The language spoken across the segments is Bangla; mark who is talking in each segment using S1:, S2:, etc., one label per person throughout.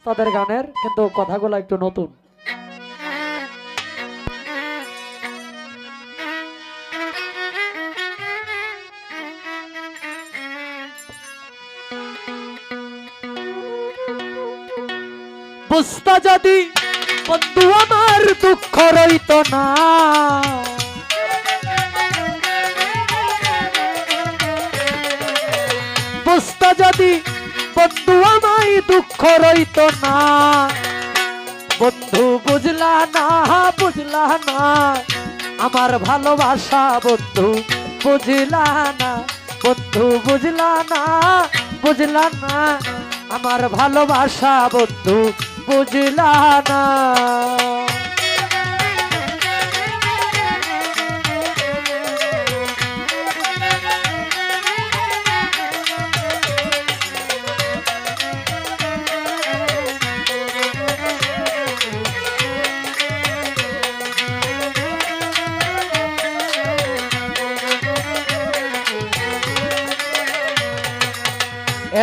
S1: ওস্তাদের গানের, কিন্তু কথাগুলো একটু নতুন। বুঝতা যদি বন্ধু আমার দুঃখ রইত না, বুঝতা যদি বন্ধু আমায় দুঃখ রইত না, বন্ধু বুঝলা না বুঝলা না আমার ভালোবাসা, বন্ধু বুঝলা না, বন্ধু বুঝলা না বুঝলা না আমার ভালোবাসা, বন্ধু বুঝলা না।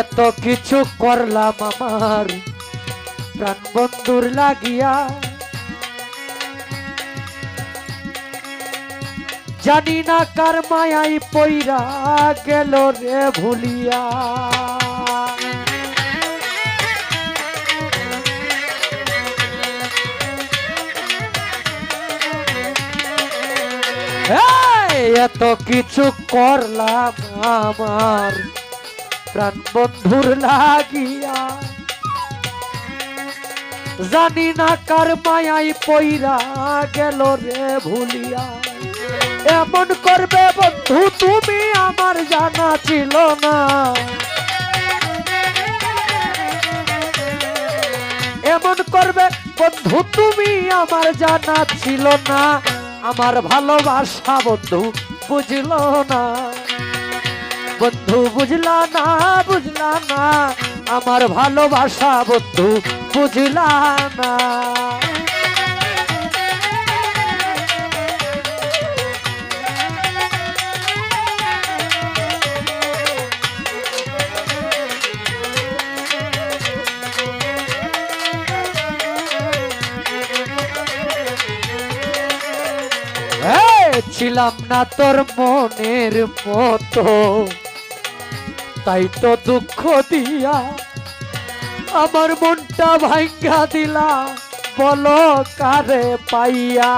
S1: এত কিছু করলাম আমার প্রাণ বন্ধুর লাগিয়া, জানি না কার মায়াই পইরা গেল রে ভুলিয়া। এত কিছু করলাম আমার প্রাণ বন্ধুর লাগিয়া, জানি না কার মায়াই পইরা গেল রে ভুলিয়া। এমন করবে বন্ধু তুমি আমার জানা ছিল না, এমন করবে বন্ধু তুমি আমার জানা ছিল না, আমার ভালোবাসা বন্ধু বুঝল না, বন্ধু বুঝলা না বুঝলা না আমার ভালোবাসা, বন্ধু বুঝলা না। ছিলাম না তোর মনের মতো, তাই তো দুঃখ দিয়া আমার মনটা ভাঙ্গা দিলা, বলো কারে পাইয়া।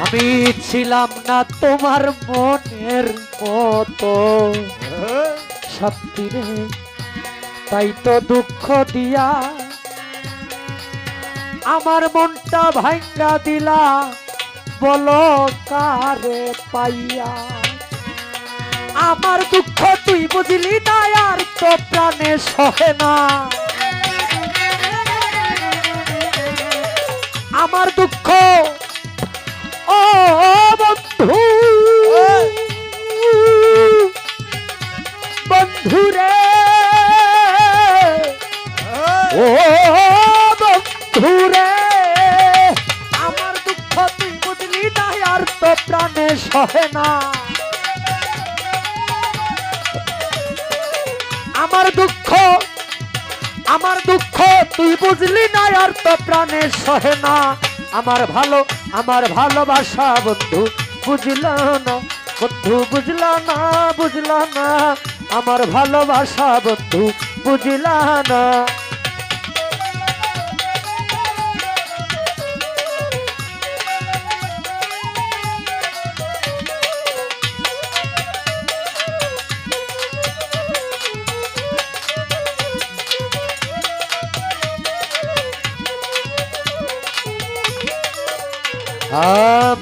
S1: আমি ছিলাম না তোমার মনের মতো সত্যিরে, তাই তো দুঃখ দিয়া আমার মনটা ভাঙ্গা দিলা, বলো কারে পাইয়া। আমার দুঃখ তুই বুঝলি না আর তো প্রাণে সহে না, আমার দুঃখ ও বন্ধু বন্ধুরে, ও বন্ধুরে আমার দুঃখ তুই বুঝলি না আর তো প্রাণে সহে না, আমার দুঃখ তুই বুঝলি না আর তো প্রাণে সহে না, আমার ভালোবাসা বন্ধু বুঝলা না, বন্ধু বুঝলা না বুঝলা না আমার ভালোবাসা, বন্ধু বুঝলা না।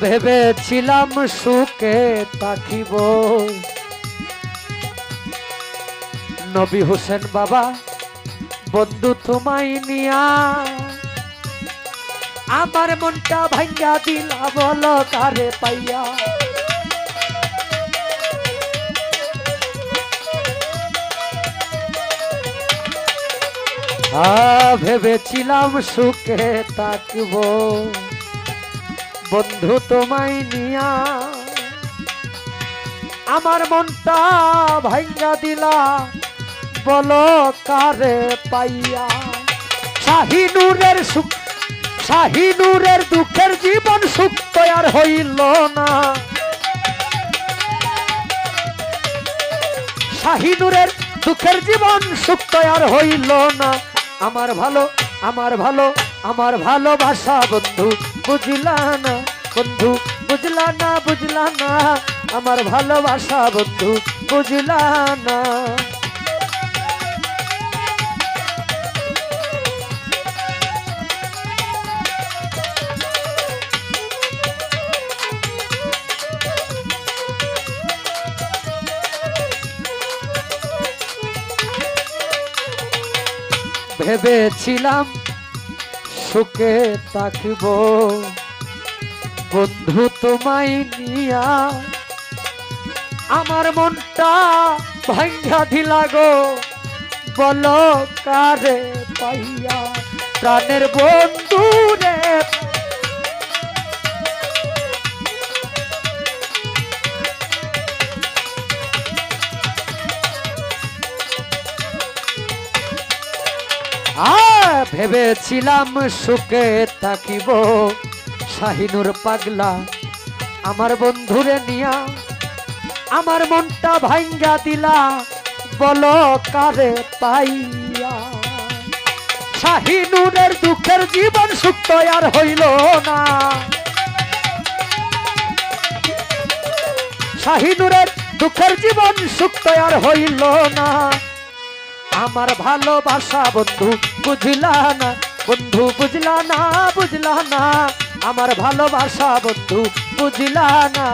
S1: ভেবেছিলাম সুখে থাকিব, নবী হোসেন বাবা বন্ধু তোমায় নিয়া, আমার মনটা ভাঙ্গা দিলা, বলো কারে পাইয়া। ভেবেছিলাম সুখে থাকব বন্ধু তোমায় নিয়া, আমার মনটা ভাঙ্গা দিলা বলো কারে পাইয়া। শাহিনুরের সুখ, শাহিনুরের দুঃখের জীবন সুখ তো আর হইল না। শাহিনুরের দুঃখের জীবন সুখ তো আর হইল না। আমার ভালো, আমার ভালো, আমার ভালোবাসা বন্ধু বুঝলা না, বন্ধু বুঝলা না, বুঝলা না, আমার ভালোবাসা বন্ধু বুঝলা না। ভেবেছিলাম সুখে থাকব বন্ধু তোমায় নিয়া, আমার মনটা ভাঙ্গা দিলা গো বলো কারে পাইয়া। প্রাণের বন্ধু রে ভেবেছিলাম সুখে থাকিব শাহিনুর পাগলা আমার বন্ধুরে নিয়া, আমার মনটা ভাঙ্গা দিলা বলো কারে পাইয়া। শাহিনুরের দুঃখের জীবন সুখ তো আর হইল না। শাহিনুরের দুঃখের জীবন সুখ তো আর হইল না। আমার ভালোবাসা বন্ধু বুঝলা না, বন্ধু বুঝলা না, বুঝলা না, আমার ভালোবাসা বন্ধু বুঝলা না।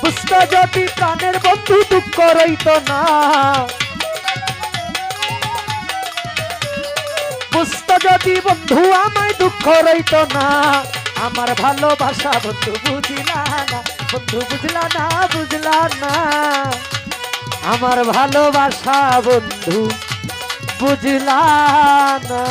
S1: বুঝতো যদি প্রাণের বন্ধু দুঃখ রইত না, বুঝতো যদি বন্ধু আমায় দুঃখ রইত না। আমার ভালোবাসা বন্ধু বুঝলা না, বন্ধু বুঝলা না, বুঝলা না, আমার ভালোবাসা বন্ধু বুঝলা না।